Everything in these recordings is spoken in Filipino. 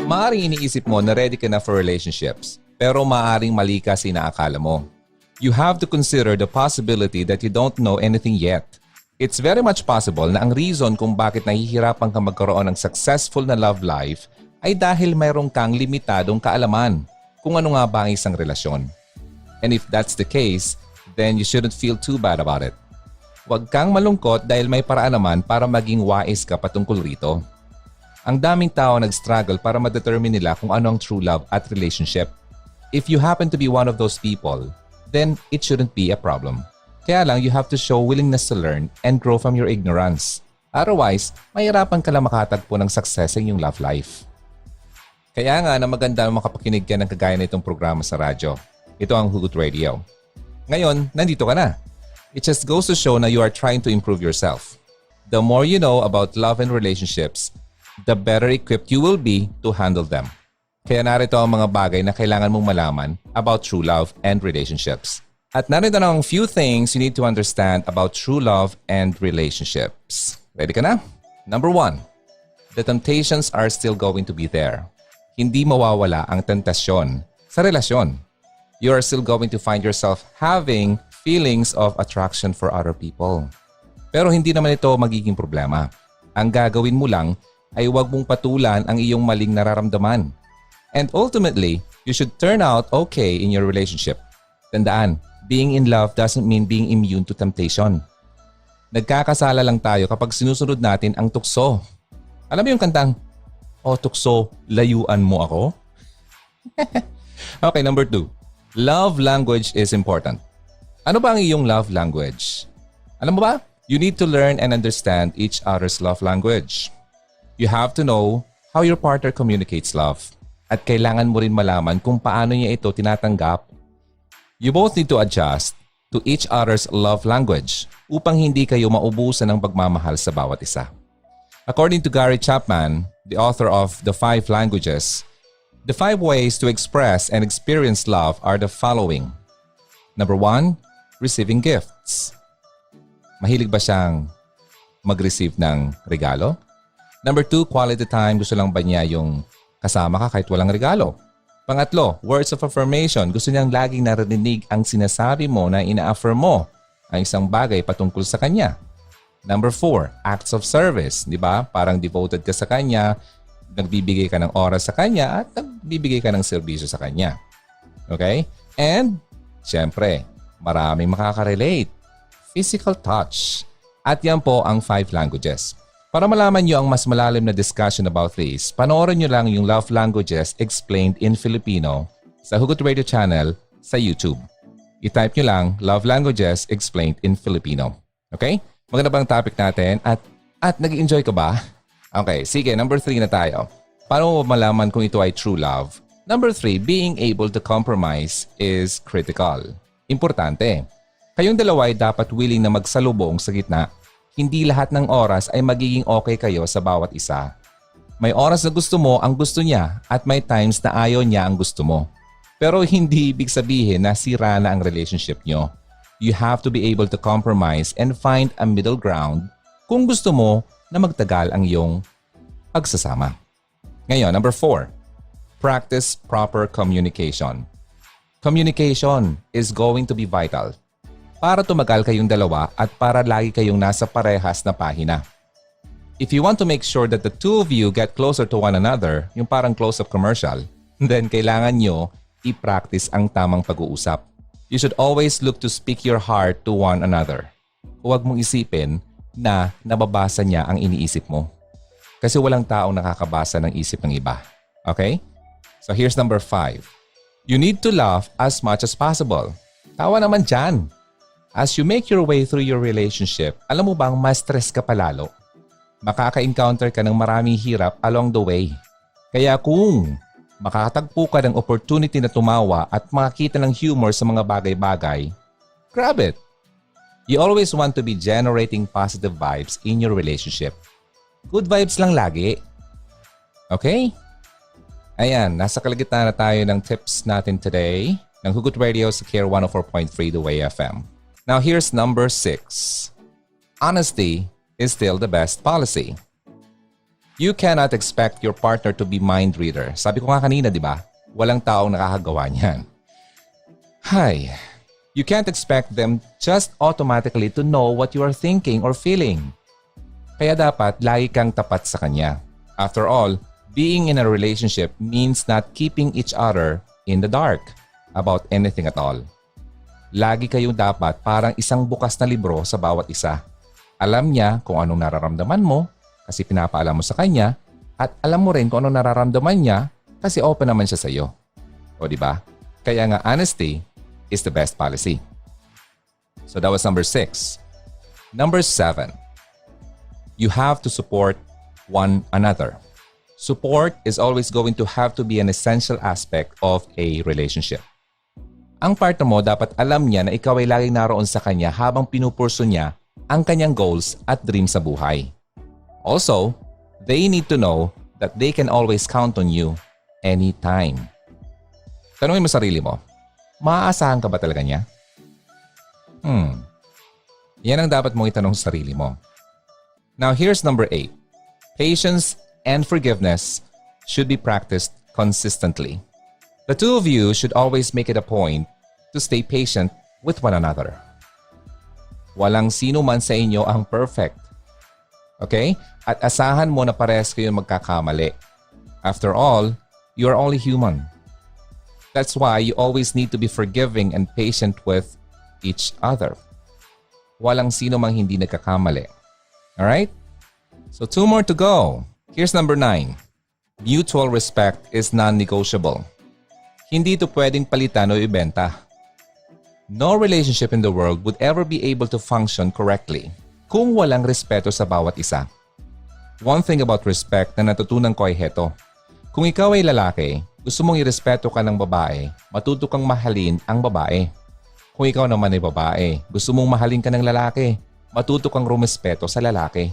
Maaring iniisip mo na ready ka na for relationships, pero maaring mali ka sa inaakala mo. You have to consider the possibility that you don't know anything yet. It's very much possible na ang reason kung bakit nahihirapan ka magkaroon ng successful na love life ay dahil mayroong kang limitadong kaalaman kung ano nga ba ang isang relasyon. And if that's the case, then you shouldn't feel too bad about it. Huwag kang malungkot dahil may paraan naman para maging wais ka patungkol rito. Ang daming tao nag-struggle para ma-determine nila kung ano ang true love at relationship. If you happen to be one of those people, then it shouldn't be a problem. Kaya lang you have to show willingness to learn and grow from your ignorance. Otherwise, mahirapan ka lang makatagpo ng success sa iyong love life. Kaya nga na maganda makapakinig ka ng kagaya na itong programa sa radyo. Ito ang Hugot Radio. Ngayon, nandito ka na. It just goes to show na you are trying to improve yourself. The more you know about love and relationships, the better equipped you will be to handle them. Kaya narito ang mga bagay na kailangan mong malaman about true love and relationships. At narito na ang few things you need to understand about true love and relationships. Ready ka na? Number 1, the temptations are still going to be there. Hindi mawawala ang tentasyon sa relasyon. You are still going to find yourself having feelings of attraction for other people. Pero hindi naman ito magiging problema. Ang gagawin mo lang ay huwag mong patulan ang iyong maling nararamdaman. And ultimately, you should turn out okay in your relationship. Tandaan, being in love doesn't mean being immune to temptation. Nagkakasala lang tayo kapag sinusunod natin ang tukso. Alam mo yung kantang, "Oh tukso, layuan mo ako?" Okay, number 2. Love language is important. Ano ba ang iyong love language? Alam mo ba? You need to learn and understand each other's love language. You have to know how your partner communicates love. At kailangan mo rin malaman kung paano niya ito tinatanggap. You both need to adjust to each other's love language upang hindi kayo maubusan ng pagmamahal sa bawat isa. According to Gary Chapman, the author of The 5 Languages, the 5 ways to express and experience love are the following. Number 1, receiving gifts. Mahilig ba siyang mag-receive ng regalo? Number 2, quality time. Gusto lang ba niya yung kasama ka kahit walang regalo? Pangatlo, words of affirmation. Gusto niyang laging narinig ang sinasabi mo na ina-affirm mo ang isang bagay patungkol sa kanya. Number 4, acts of service. Di ba? Parang devoted ka sa kanya, nagbibigay ka ng oras sa kanya at nagbibigay ka ng serbisyo sa kanya. Okay? And, syempre, maraming makaka-relate. Physical touch. At yan po ang 5 languages. Para malaman nyo ang mas malalim na discussion about this, panoorin nyo lang yung Love Languages Explained in Filipino sa Hugot Radio channel sa YouTube. I-type nyo lang Love Languages Explained in Filipino. Okay? Maganda bang topic natin? At nag-enjoy ka ba? Okay, sige, number 3 na tayo. Paano mo malaman kung ito ay true love? Number 3, being able to compromise is critical. Importante. Kayong dalawa ay dapat willing na magsalubong sa gitna. Hindi lahat ng oras ay magiging okay kayo sa bawat isa. May oras na gusto mo ang gusto niya at may times na ayaw niya ang gusto mo. Pero hindi ibig sabihin na sira na ang relationship nyo. You have to be able to compromise and find a middle ground kung gusto mo na magtagal ang iyong pagsasama. Ngayon, number 4, practice proper communication. Communication is going to be vital para tumagal kayong dalawa at para lagi kayong nasa parehas na pahina. If you want to make sure that the two of you get closer to one another, yung parang close-up commercial, then kailangan nyo i-practice ang tamang pag-uusap. You should always look to speak your heart to one another. Huwag mong isipin na nababasa niya ang iniisip mo. Kasi walang taong nakakabasa ng isip ng iba. Okay? So here's number 5. You need to laugh as much as possible. Tawa naman dyan. As you make your way through your relationship, alam mo bang mas stress ka palalo? Makaka-encounter ka ng maraming hirap along the way. Kaya kung makakatagpo ka ng opportunity na tumawa at makakita ng humor sa mga bagay-bagay, grab it. You always want to be generating positive vibes in your relationship. Good vibes lang lagi. Okay? Ayan, nasa kalagitnaan na tayo ng tips natin today ng Hugot Radio sa Care 104.3 The Way FM. Now here's number 6. Honesty is still the best policy. You cannot expect your partner to be mind reader. Sabi ko nga kanina, di ba? Walang taong nakakagawa niyan. Hi. You can't expect them just automatically to know what you are thinking or feeling. Kaya dapat lagi kang tapat sa kanya. After all, being in a relationship means not keeping each other in the dark about anything at all. Lagi kayong dapat parang isang bukas na libro sa bawat isa. Alam niya kung anong nararamdaman mo kasi pinapaalam mo sa kanya at alam mo rin kung anong nararamdaman niya kasi open naman siya sa iyo. O di ba? Kaya nga honesty is the best policy. So that was number 6. Number 7. You have to support one another. Support is always going to have to be an essential aspect of a relationship. Ang partner mo dapat alam niya na ikaw ay laging naroon sa kanya habang pinupurso niya ang kanyang goals at dreams sa buhay. Also, they need to know that they can always count on you anytime. Tanungin mo sarili mo, maaasahan ka ba talaga niya? Yan ang dapat mong itanong sa sarili mo. Now here's number 8. Patience and forgiveness should be practiced consistently. The two of you should always make it a point to stay patient with one another. Walang sino man sa inyo ang perfect. Okay? At asahan mo na parehas kayo magkakamali. After all, you are only human. That's why you always need to be forgiving and patient with each other. Walang sino mang hindi nagkakamali. Alright? So 2 more to go. Here's number 9. Mutual respect is non-negotiable. Hindi ito pwedeng palitan o ibenta. No relationship in the world would ever be able to function correctly kung walang respeto sa bawat isa. One thing about respect na natutunan ko ay heto. Kung ikaw ay lalaki, gusto mong irespeto ka ng babae, matuto kang mahalin ang babae. Kung ikaw naman ay babae, gusto mong mahalin ka ng lalaki, matuto kang rumespeto sa lalaki.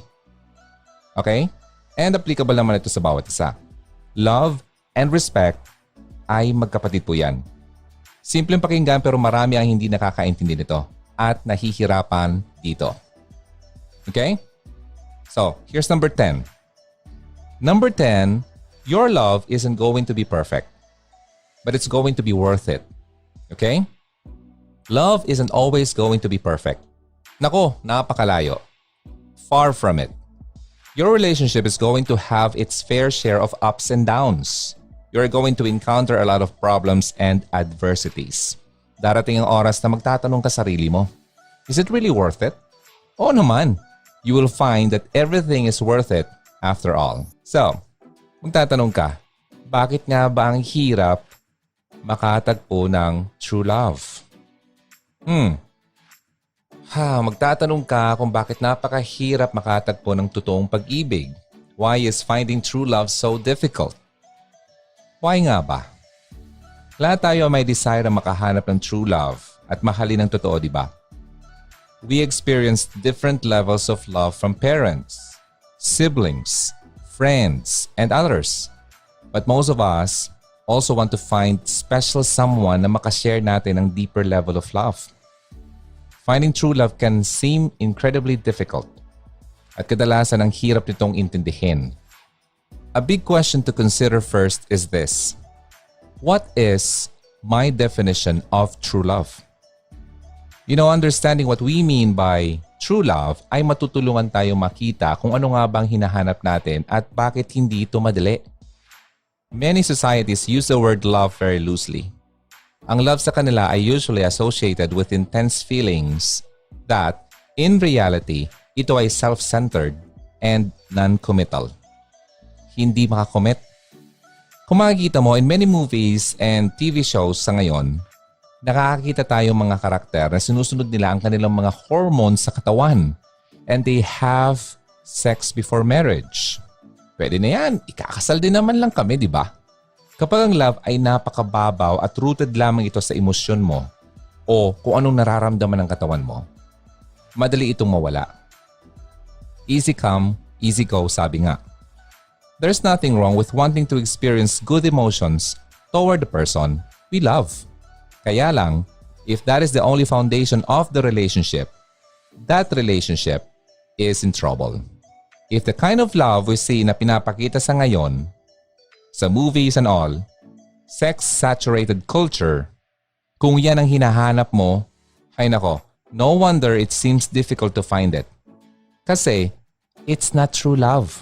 Okay? And applicable naman ito sa bawat isa. Love and respect ay magkapatid po yan. Simpleng pakinggan pero marami ang hindi nakakaintindi nito at nahihirapan dito. Okay? So, here's number 10. Number 10, your love isn't going to be perfect, but it's going to be worth it. Okay? Love isn't always going to be perfect. Nako, napakalayo. Far from it. Your relationship is going to have its fair share of ups and downs. You're going to encounter a lot of problems and adversities. Darating ang oras na magtatanong ka sarili mo, is it really worth it? Oo naman. You will find that everything is worth it after all. So, magtatanong ka, bakit nga ba ang hirap makatagpo ng true love? Magtatanong ka kung bakit napakahirap makatagpo ng totoong pag-ibig. Why is finding true love so difficult? Why nga ba? Lahat tayo may desire na makahanap ng true love at mahalin ng totoo, di ba? We experience different levels of love from parents, siblings, friends, and others. But most of us also want to find special someone na makashare natin ang deeper level of love. Finding true love can seem incredibly difficult at kadalasan ang hirap nitong intindihin. A big question to consider first is this. What is my definition of true love? You know, understanding what we mean by true love ay matutulungan tayong makita kung ano nga bang hinahanap natin at bakit hindi ito madali. Many societies use the word love very loosely. Ang love sa kanila ay usually associated with intense feelings that, in reality, ito ay self-centered and non-committal. Hindi makakommit. Kung makikita mo in many movies and TV shows sa ngayon, nakakakita tayo mga karakter na sinusunod nila ang kanilang mga hormones sa katawan and they have sex before marriage. Pwede na yan. Ikakasal din naman lang kami, di ba? Kapag ang love ay napakababaw at rooted lamang ito sa emosyon mo o kung anong nararamdaman ng katawan mo, madali itong mawala. Easy come, easy go, sabi nga. There's nothing wrong with wanting to experience good emotions toward the person we love. Kaya lang, if that is the only foundation of the relationship, that relationship is in trouble. If the kind of love we see na pinapakita sa ngayon, sa movies and all, sex-saturated culture, kung yan ang hinahanap mo, ay nako, no wonder it seems difficult to find it. Kasi, it's not true love.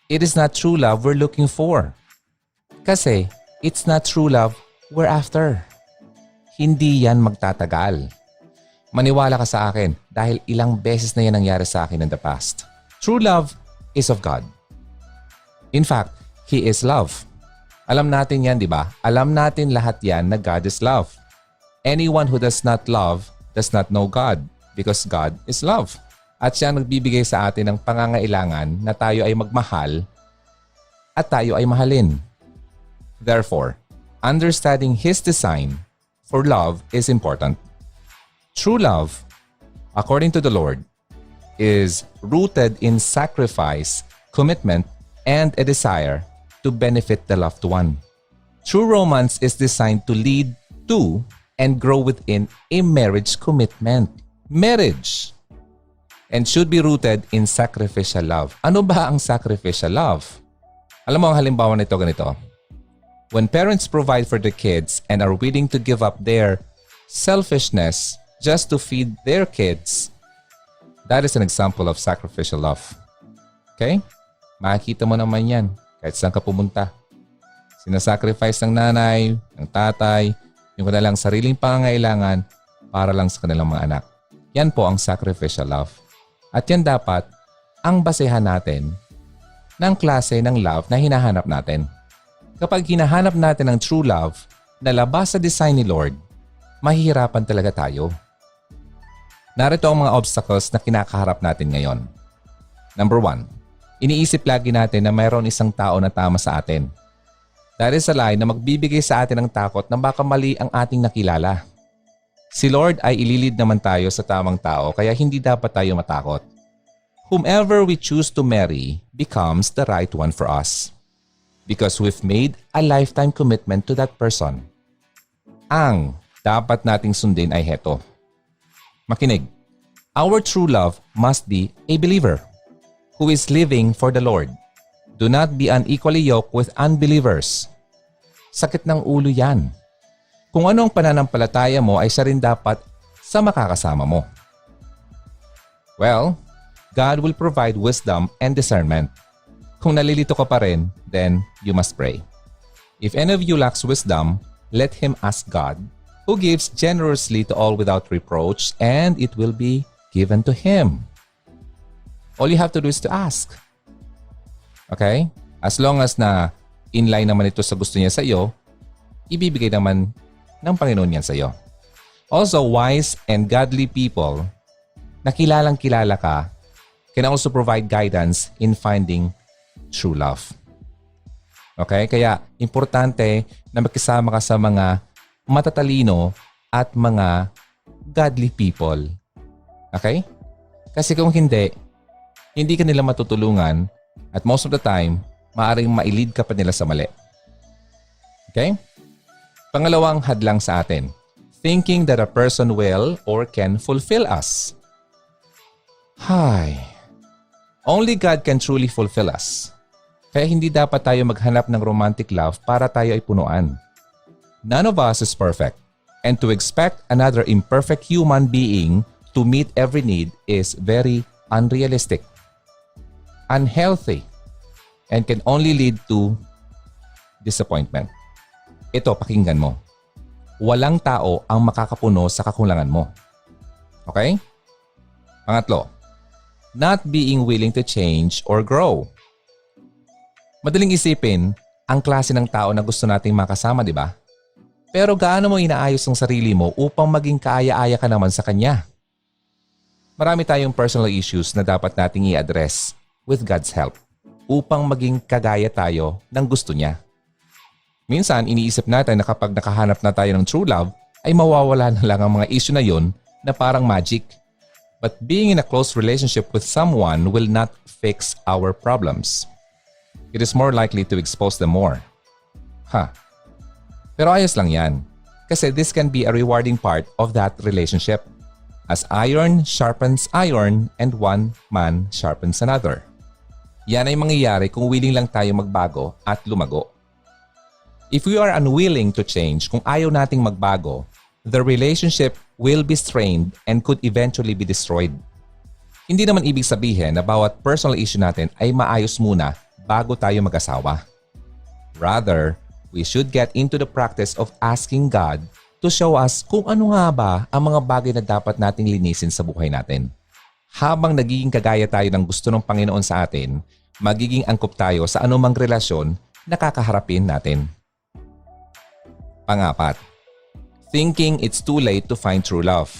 It is not true love we're looking for. Kasi, it's not true love we're after. Hindi yan magtatagal. Maniwala ka sa akin dahil ilang beses na yan nangyari sa akin in the past. True love is of God. In fact, He is love. Alam natin yan, di ba? Alam natin lahat yan na God is love. Anyone who does not love does not know God because God is love. At siya nagbibigay sa atin ng pangangailangan na tayo ay magmahal at tayo ay mahalin. Therefore, understanding His design for love is important. True love, according to the Lord, is rooted in sacrifice, commitment, and a desire to benefit the loved one. True romance is designed to lead to and grow within a marriage commitment. Marriage. And should be rooted in sacrificial love. Ano ba ang sacrificial love? Alam mo ang halimbawa nito ganito. When parents provide for their kids and are willing to give up their selfishness just to feed their kids, that is an example of sacrificial love. Okay? Makikita mo naman yan kahit saan ka pumunta. Sinasacrifice ng nanay, ng tatay, yung kanilang sariling pangangailangan para lang sa kanilang mga anak. Yan po ang sacrificial love. At yan dapat ang basehan natin ng klase ng love na hinahanap natin. Kapag hinahanap natin ang true love na labas sa design ni Lord, mahihirapan talaga tayo. Narito ang mga obstacles na kinakaharap natin ngayon. Number 1, iniisip lagi natin na mayroon isang tao na tama sa atin. That is a lie na magbibigay sa atin ng takot na baka mali ang ating nakilala. Si Lord ay ililid naman tayo sa tamang tao kaya hindi dapat tayo matakot. Whomever we choose to marry becomes the right one for us. Because we've made a lifetime commitment to that person. Ang dapat nating sundin ay heto. Makinig. Our true love must be a believer who is living for the Lord. Do not be unequally yoked with unbelievers. Sakit ng ulo yan. Kung anong pananampalataya mo ay siya rin dapat sa makakasama mo. Well, God will provide wisdom and discernment. Kung nalilito ka pa rin, then you must pray. If any of you lacks wisdom, let him ask God, who gives generously to all without reproach, and it will be given to him. All you have to do is to ask. Okay? As long as na inline naman ito sa gusto niya sa iyo, ibibigay naman ng Panginoon yan sa iyo. Also, wise and godly people na kilalang-kilala ka can also provide guidance in finding true love. Okay? Kaya, importante na makisama ka sa mga matatalino at mga godly people. Okay? Kasi kung hindi ka nila matutulungan at most of the time, maaaring mailid ka pa nila sa mali. Okay? Pangalawang hadlang sa atin, thinking that a person will or can fulfill us. Hi. Only God can truly fulfill us. Kaya hindi dapat tayo maghanap ng romantic love para tayo ay punuan. None of us is perfect, and to expect another imperfect human being to meet every need is very unrealistic, unhealthy, and can only lead to disappointment. Ito, pakinggan mo. Walang tao ang makakapuno sa kakulangan mo. Okay? Pangatlo, not being willing to change or grow. Madaling isipin ang klase ng tao na gusto nating makasama, di ba? Pero gaano mo inaayos ang sarili mo upang maging kaaya-aya ka naman sa kanya? Marami tayong personal issues na dapat nating i-address with God's help upang maging kagaya tayo ng gusto niya. Minsan, iniisip natin na kapag nakahanap na tayo ng true love, ay mawawala na lang ang mga issue na yon na parang magic. But being in a close relationship with someone will not fix our problems. It is more likely to expose them more. Pero ayos lang yan. Kasi this can be a rewarding part of that relationship. As iron sharpens iron and one man sharpens another. Yan ay mangyayari kung willing lang tayo magbago at lumago. If we are unwilling to change, kung ayaw nating magbago, the relationship will be strained and could eventually be destroyed. Hindi naman ibig sabihin na bawat personal issue natin ay maayos muna bago tayo mag-asawa. Rather, we should get into the practice of asking God to show us kung ano nga ba ang mga bagay na dapat nating linisin sa buhay natin. Habang nagiging kagaya tayo ng gusto ng Panginoon sa atin, magiging angkop tayo sa anumang relasyon na kakaharapin natin. Pang-apat, thinking it's too late to find true love.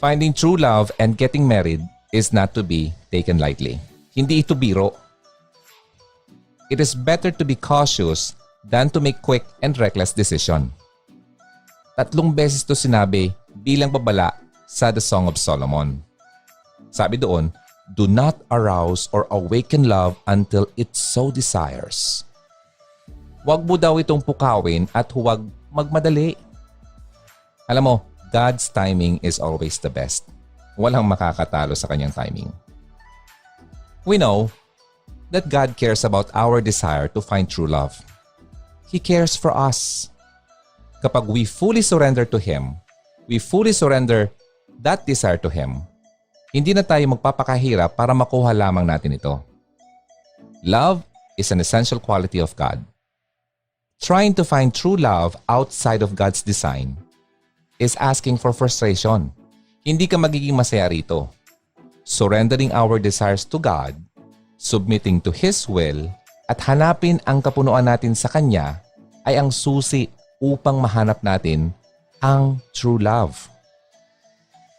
Finding true love and getting married is not to be taken lightly. Hindi ito biro. It is better to be cautious than to make quick and reckless decision. 3 beses ito sinabi bilang babala sa The Song of Solomon. Sabi doon, do not arouse or awaken love until it so desires. Huwag mo daw itong pukawin at huwag magmadali. Alam mo, God's timing is always the best. Walang makakatalo sa kanyang timing. We know that God cares about our desire to find true love. He cares for us. Kapag we fully surrender to Him, we fully surrender that desire to Him, hindi na tayo magpapakahirap para makuha lamang natin ito. Love is an essential quality of God. Trying to find true love outside of God's design is asking for frustration. Hindi ka magiging masaya rito. Surrendering our desires to God, submitting to His will, at hanapin ang kapunuan natin sa Kanya ay ang susi upang mahanap natin ang true love.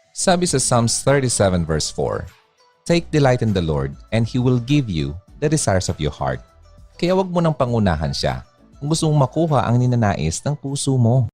Sabi sa Psalms 37 verse 4, take delight in the Lord and He will give you the desires of your heart. Kaya wag mo nang pangunahan siya kung gusto mong makuha ang ninanais ng puso mo.